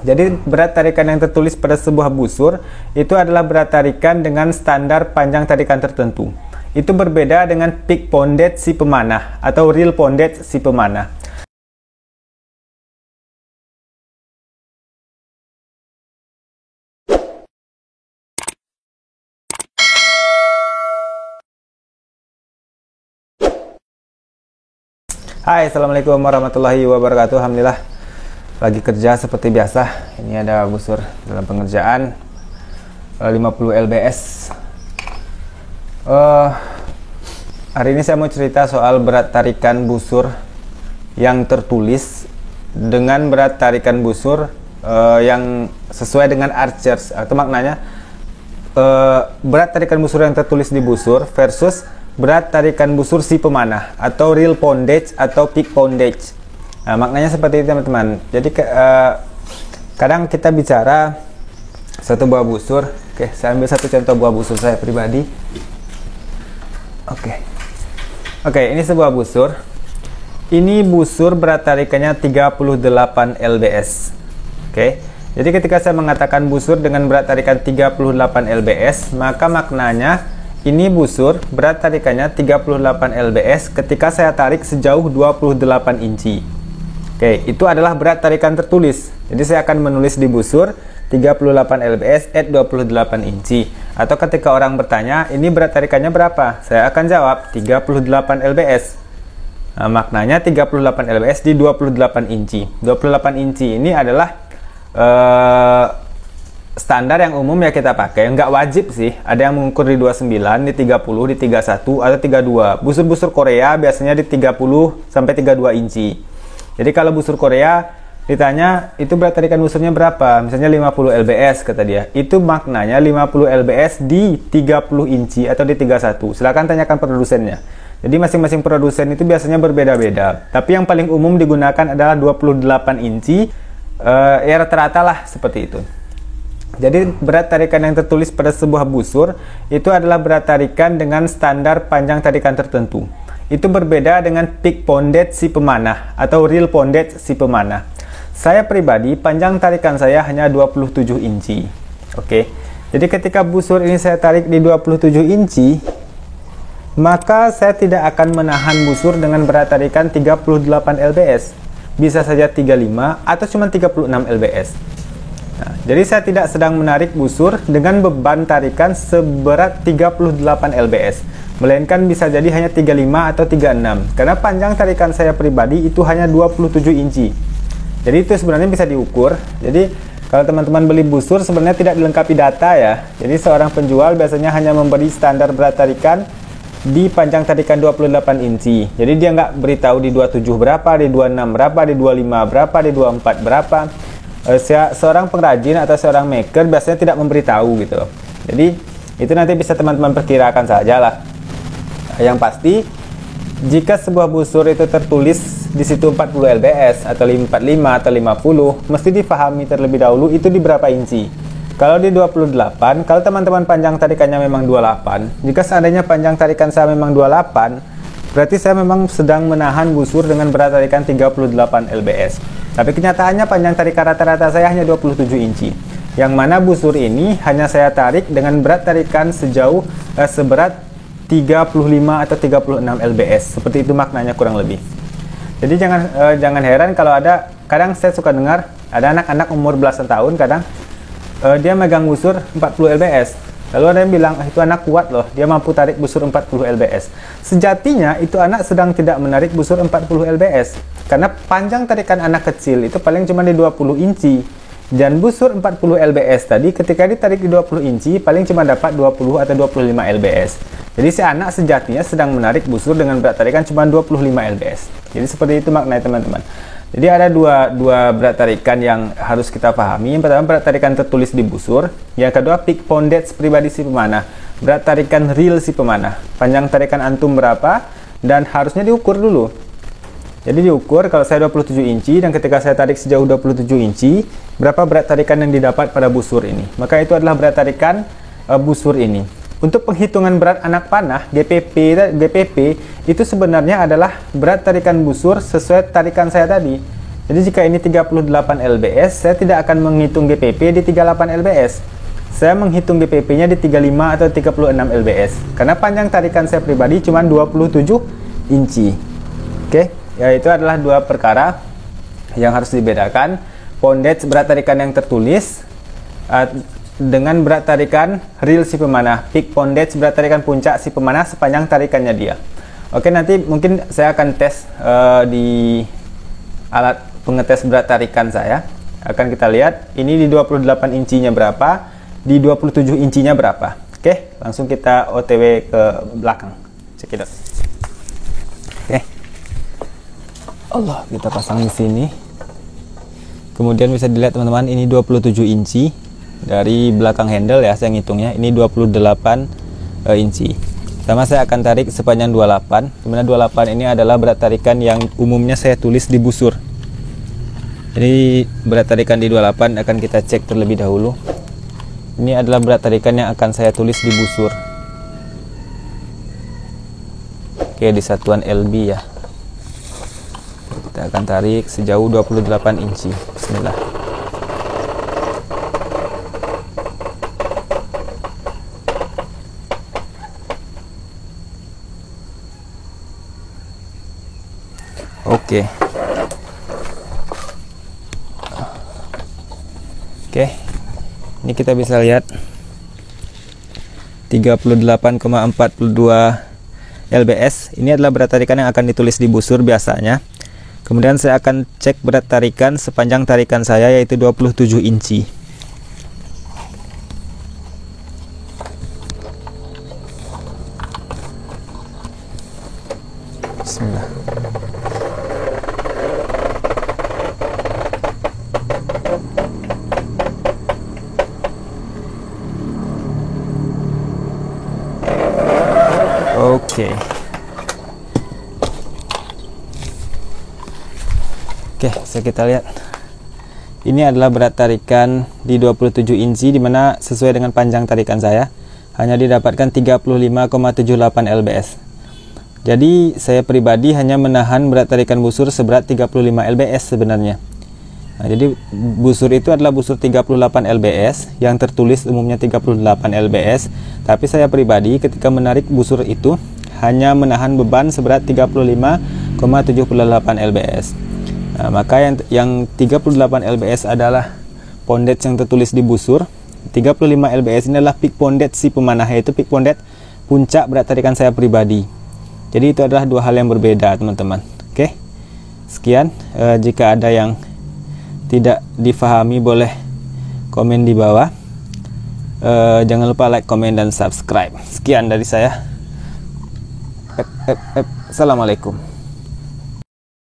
Jadi berat tarikan yang tertulis pada sebuah busur itu adalah berat tarikan dengan standar panjang tarikan tertentu. Itu berbeda dengan peak bondage si pemanah atau real bondage si pemanah. Hai, assalamualaikum warahmatullahi wabarakatuh. Alhamdulillah lagi kerja seperti biasa. Ini ada busur dalam pengerjaan 50 lbs. Hari ini saya mau cerita soal berat tarikan busur yang tertulis dengan berat tarikan busur yang sesuai dengan Archers, atau maknanya berat tarikan busur yang tertulis di busur versus berat tarikan busur si pemanah atau real bondage atau peak bondage. Nah, maknanya seperti itu teman-teman. Jadi kadang kita bicara satu buah busur. Oke, saya ambil satu contoh buah busur saya pribadi. Oke, ini sebuah busur. Ini busur berat tarikannya 38 lbs. Oke. Jadi ketika saya mengatakan busur dengan berat tarikan 38 lbs, maka maknanya ini busur berat tarikannya 38 lbs ketika saya tarik sejauh 28 inci. Oke, itu adalah berat tarikan tertulis. Jadi saya akan menulis di busur 38 lbs at 28 inci. Atau ketika orang bertanya, ini berat tarikannya berapa? Saya akan jawab 38 lbs. Nah, maknanya 38 lbs di 28 inci. 28 inci ini adalah standar yang umum ya kita pakai, nggak wajib sih. Ada yang mengukur di 29, di 30, di 31, atau 32. Busur-busur Korea biasanya di 30 sampai 32 inci. Jadi kalau busur Korea ditanya, itu berat tarikan busurnya berapa? Misalnya 50 lbs kata dia. Itu maknanya 50 lbs di 30 inci atau di 31. Silahkan tanyakan produsennya. Jadi masing-masing produsen itu biasanya berbeda-beda. Tapi yang paling umum digunakan adalah 28 inci. Ya rata-rata lah seperti itu. Jadi berat tarikan yang tertulis pada sebuah busur itu adalah berat tarikan dengan standar panjang tarikan tertentu. Itu berbeda dengan peak bondage si pemanah atau real bondage si pemanah. Saya pribadi panjang tarikan saya hanya 27 inci. Oke. Jadi ketika busur ini saya tarik di 27 inci, maka saya tidak akan menahan busur dengan berat tarikan 38 lbs. Bisa saja 35 atau cuma 36 lbs. Nah, jadi saya tidak sedang menarik busur dengan beban tarikan seberat 38 lbs, melainkan bisa jadi hanya 35 atau 36, karena panjang tarikan saya pribadi itu hanya 27 inci. Jadi itu sebenarnya bisa diukur. Jadi kalau teman-teman beli busur sebenarnya tidak dilengkapi data ya. Jadi seorang penjual biasanya hanya memberi standar berat tarikan di panjang tarikan 28 inci. Jadi dia nggak beritahu di 27 berapa, di 26 berapa, di 25 berapa, di 24 berapa. Seorang pengrajin atau seorang maker biasanya tidak memberitahu gitu loh. Jadi itu nanti bisa teman-teman perkirakan saja lah. Yang pasti jika sebuah busur itu tertulis di situ 40 lbs atau 45 atau 50, mesti difahami terlebih dahulu itu di berapa inci. Kalau di 28, kalau teman-teman panjang tarikannya memang 28, jika seandainya panjang tarikan saya memang 28, berarti saya memang sedang menahan busur dengan berat tarikan 38 lbs. Tapi kenyataannya panjang tarikan rata-rata saya hanya 27 inci. Yang mana busur ini hanya saya tarik dengan berat tarikan sejauh seberat 35 atau 36 lbs. Seperti itu maknanya kurang lebih. Jadi jangan heran kalau ada, kadang saya suka dengar ada anak-anak umur belasan tahun kadang dia megang busur 40 lbs. Lalu ada yang bilang, itu anak kuat loh, dia mampu tarik busur 40 lbs. Sejatinya itu anak sedang tidak menarik busur 40 lbs. Karena panjang tarikan anak kecil itu paling cuma di 20 inci. Dan busur 40 lbs tadi ketika ditarik di 20 inci paling cuma dapat 20 atau 25 lbs. Jadi si anak sejatinya sedang menarik busur dengan berat tarikan cuma 25 lbs. Jadi seperti itu maknanya teman-teman. Jadi ada dua berat tarikan yang harus kita pahami. Yang pertama berat tarikan tertulis di busur. Yang kedua peak bondage pribadi si pemanah. Berat tarikan real si pemanah. Panjang tarikan antum berapa dan harusnya diukur dulu. Jadi diukur kalau saya 27 inci dan ketika saya tarik sejauh 27 inci, berapa berat tarikan yang didapat pada busur ini. Maka itu adalah berat tarikan busur ini. Untuk penghitungan berat anak panah, GPP itu sebenarnya adalah berat tarikan busur sesuai tarikan saya tadi. Jadi jika ini 38 lbs, saya tidak akan menghitung GPP di 38 lbs. Saya menghitung GPP-nya di 35 atau 36 lbs. Karena panjang tarikan saya pribadi cuma 27 inci. Oke, ya itu adalah dua perkara yang harus dibedakan. Pondage berat tarikan yang tertulis dengan berat tarikan real si pemanah. Peak pondage berat tarikan puncak si pemanah sepanjang tarikannya dia. Oke, nanti mungkin saya akan tes di alat pengetes berat tarikan saya. Akan kita lihat ini di 28 incinya berapa, di 27 incinya berapa. Oke, langsung kita OTW ke belakang. Cekidot. Oke. Allah, kita pasang di sini. Kemudian bisa dilihat teman-teman, ini 27 inci dari belakang handle ya, saya ngitungnya. Ini 28 inci. Pertama saya akan tarik sepanjang 28. Dimana 28 ini adalah berat tarikan yang umumnya saya tulis di busur. Jadi berat tarikan di 28 akan kita cek terlebih dahulu. Ini adalah berat tarikan yang akan saya tulis di busur. Oke, di satuan LB ya. Kita akan tarik sejauh 28 inci. Bismillah. Oke. Oke. Ini kita bisa lihat 38,42 lbs. Ini adalah berat tarikan yang akan ditulis di busur biasanya. Kemudian saya akan cek berat tarikan sepanjang tarikan saya, yaitu 27 inci. Bismillah. Oke. Oke, bisa kita lihat. Ini adalah berat tarikan di 27 inci, dimana sesuai dengan panjang tarikan saya hanya didapatkan 35,78 lbs. Jadi saya pribadi hanya menahan berat tarikan busur seberat 35 lbs sebenarnya. Nah, jadi busur itu adalah busur 38 lbs yang tertulis umumnya 38 lbs, tapi saya pribadi ketika menarik busur itu hanya menahan beban seberat 35,78 lbs. Nah, maka yang 38 lbs adalah pondage yang tertulis di busur. 35 lbs ini adalah peak pondage si pemanah, yaitu peak pondage puncak berat tarikan saya pribadi. Jadi itu adalah dua hal yang berbeda teman-teman. Oke, sekian. Jika ada yang tidak difahami boleh komen di bawah. Jangan lupa like, komen, dan subscribe. Sekian dari saya. Assalamualaikum.